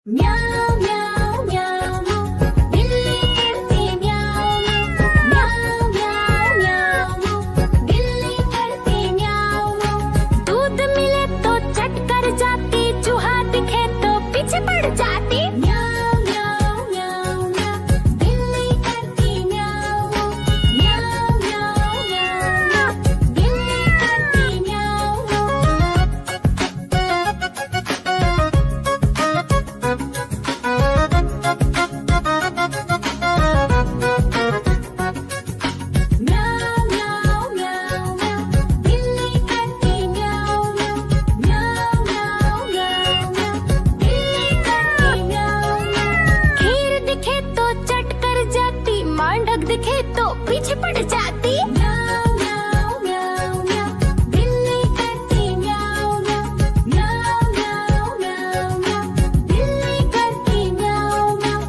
म्याऊ म्याऊ म्याऊ बिल्ली करती म्याऊ म्याऊ म्याऊ म्याऊ बिल्ली करती म्याऊ। दूध मिले तो चट कर जाती, चूहा दिखे तो पीछे पड़ जाती। म्याऊ म्याऊ म्याऊ म्याऊ बिल्ली करती म्याऊ म्याऊ म्याऊ म्याऊ बिल्ली करती म्याऊ। म्याऊ म्याऊ म्याऊ म्याऊ बिल्ली करती म्याऊ म्याऊ म्याऊ म्याऊ म्याऊ बिल्ली करती म्याऊ। खीर दिखे तो चट कर जाती, मांडक दिखे तो पीछे पड़ जाती। म्याऊ म्याऊ म्याऊ म्याऊ बिल्ली करती म्याऊ म्याऊ म्याऊ म्याऊ म्याऊ बिल्ली करती म्याऊ म्याऊ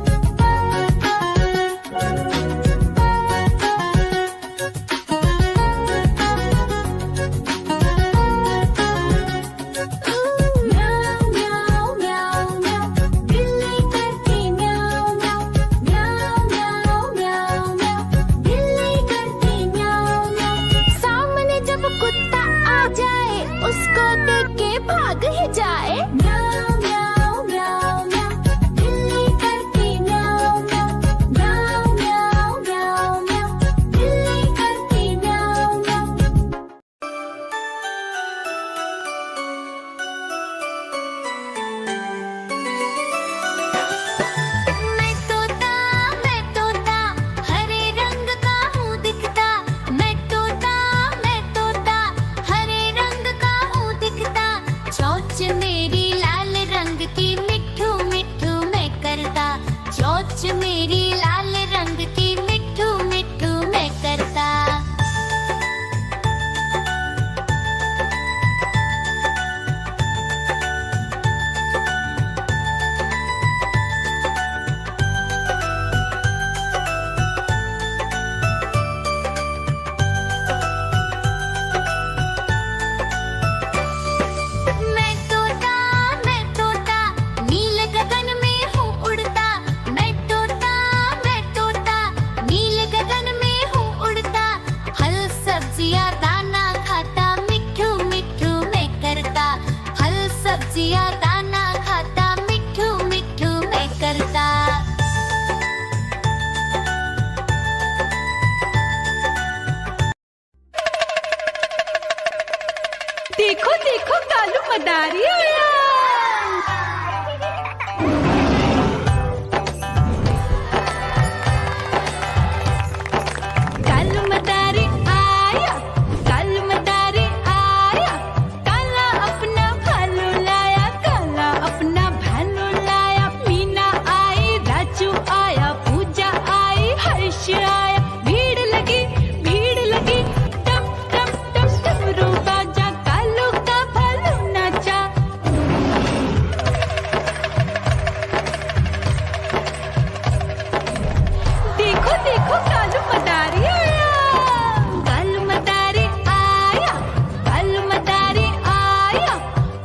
म्याऊ म्याऊ म्याऊ बिल्ली करती म्याऊ म्याऊ म्याऊ म्याऊ म्याऊ बिल्ली करती म्याऊ। सामने जब कुत्ता आ जाए, उसको देख के भाग ही जाए। म्याऊ म्याऊ म्याऊ म्याऊ बिल्ली करती म्याऊ म्याऊ म्याऊ म्याऊ म्याऊ बिल्ली करती म्याऊ म्याऊ। मैं तोता हरे रंग का हूँ दिखता। मैं तोता हरे रंग का हूँ दिखता। चोंच मेरी लाल रंग की, मिट्ठू मिट्ठू मैं करता। चोंच मेरी लाल रंग की, मिट्ठू मिट्ठू मैं करता। मैं तोता नील गगन में हूँ उड़ता। मैं तोता नील गगन में हूँ उड़ता। फल सब्जियाँ दाना खाता, मिट्ठू मिट्ठू मैं करता। फल सब्जियाँ दाना खाता, मिट्ठू मिट्ठू मैं करता। देखो देखो कालू मदारी आया। कालू मदारी आया, कालू मदारी आया। काला अपना भालू लाया, काला अपना भालू लाया। मीना आई, राजू आया, पूजा आई, हर्ष आया। भीड़ लगी टम टम टम डमरू बाजा। कालू का भालू नाचा। देखो देखो कालू मदारी आया। कालू मदारी आया, कालू मदारी आया।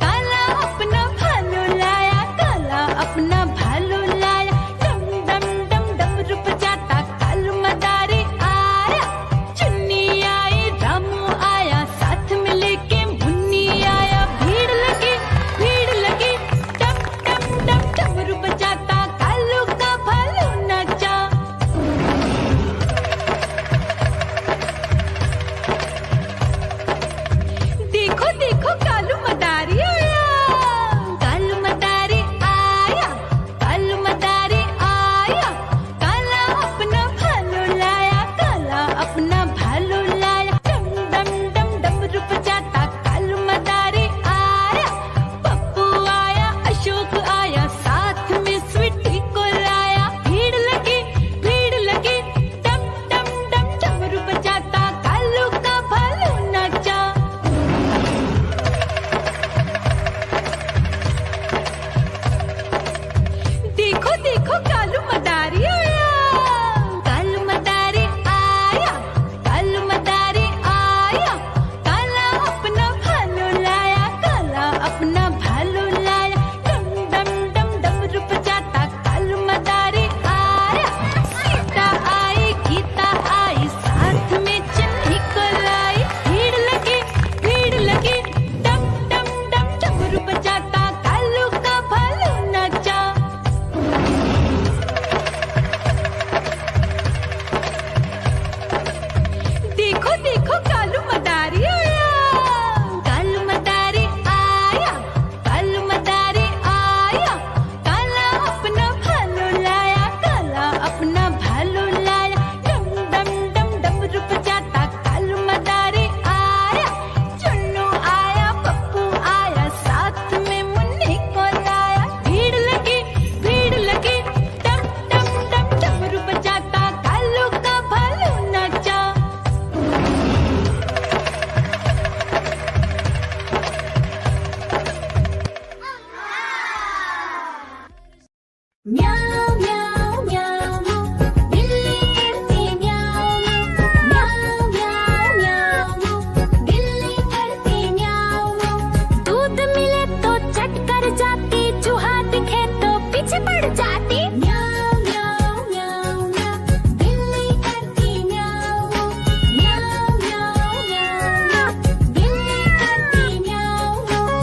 काला अपना भालू लाया, काला अपना भालू लाया। डम डम डम डमरू बजाता कालू मदारी आया। चुन्नी आई, रामू आया, साथ में लेके मुन्नी आया। भीड़ लगी टम टम टम डमरू बजाता कालू का भालू नाचा। देखो देखो कालू मदारी आया। कालू मदारी आया, कालू मदारी आया। काला अपना भालू लाया, काला अपना भालू लाया। डम डम डम डमरू बजाता कालू मदारी आया। पप्पू आया, अशोक आया, साथ में स्वीटी को लाया। भीड़ लगी टम टम डम डमरू बजाता कालू का भालू नाचा। देखो देखो कालू मदारी आया। कालू मदारी आया, कालू मदारी आया। काला अपना भालू लाया, काला अपना भालू लाया। डम डम डम डमरू बजा म्याऊ म्याऊ म्याऊ म्याऊ बिल्ली करती म्याऊ म्याऊ म्याऊ म्याऊ म्याऊ बिल्ली करती म्याऊ म्याऊ दूध मिले तो चट कर जाती चूहा दिखे तो पीछे पड़ जाती म्याऊ म्याऊ म्याऊ म्याऊ बिल्ली करती म्याऊ म्याऊ म्याऊ म्याऊ म्याऊ बिल्ली करती म्याऊ म्याऊ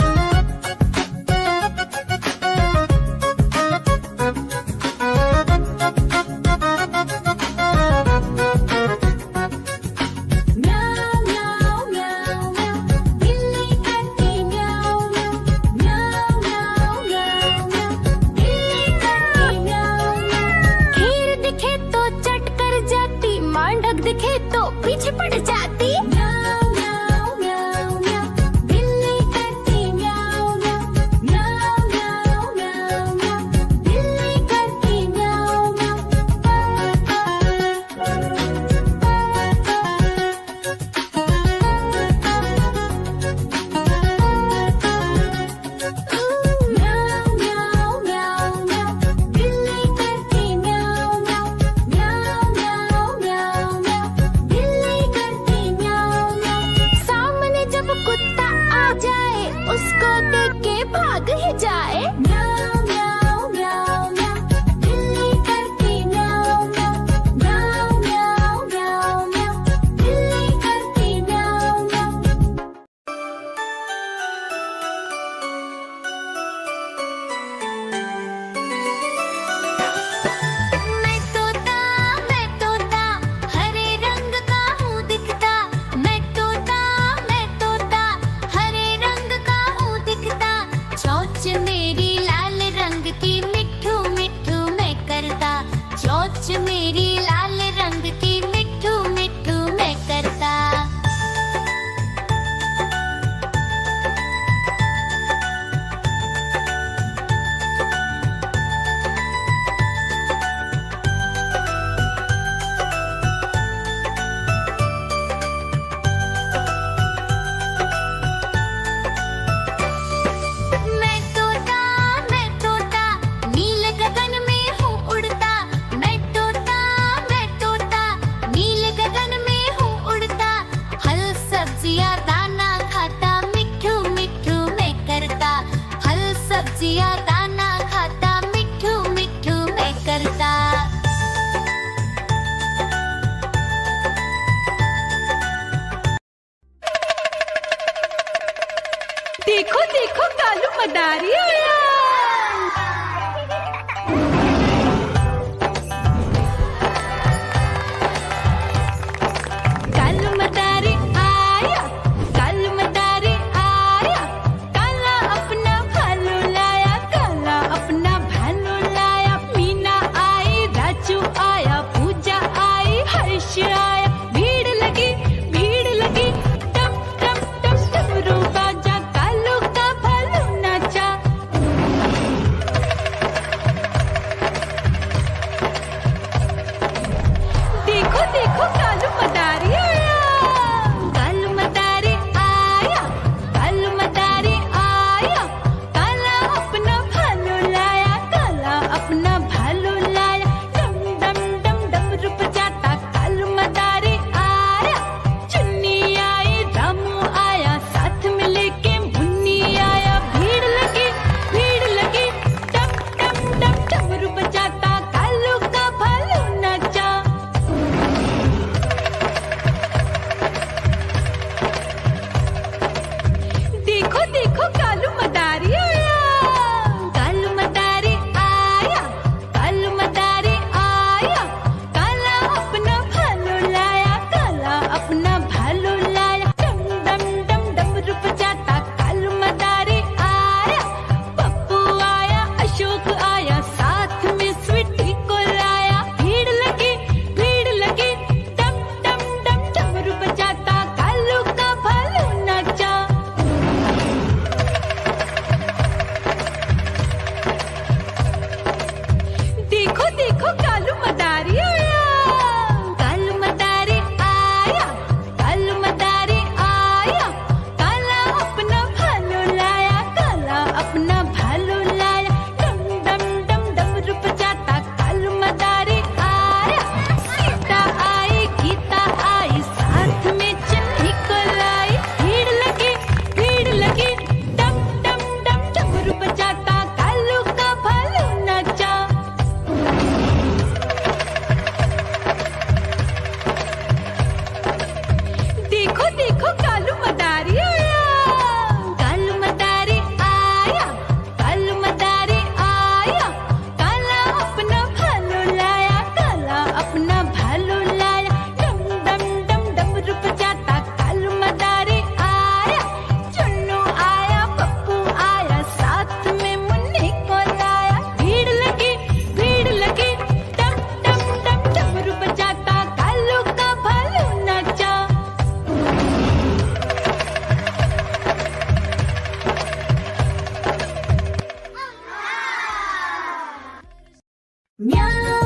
म्याऊ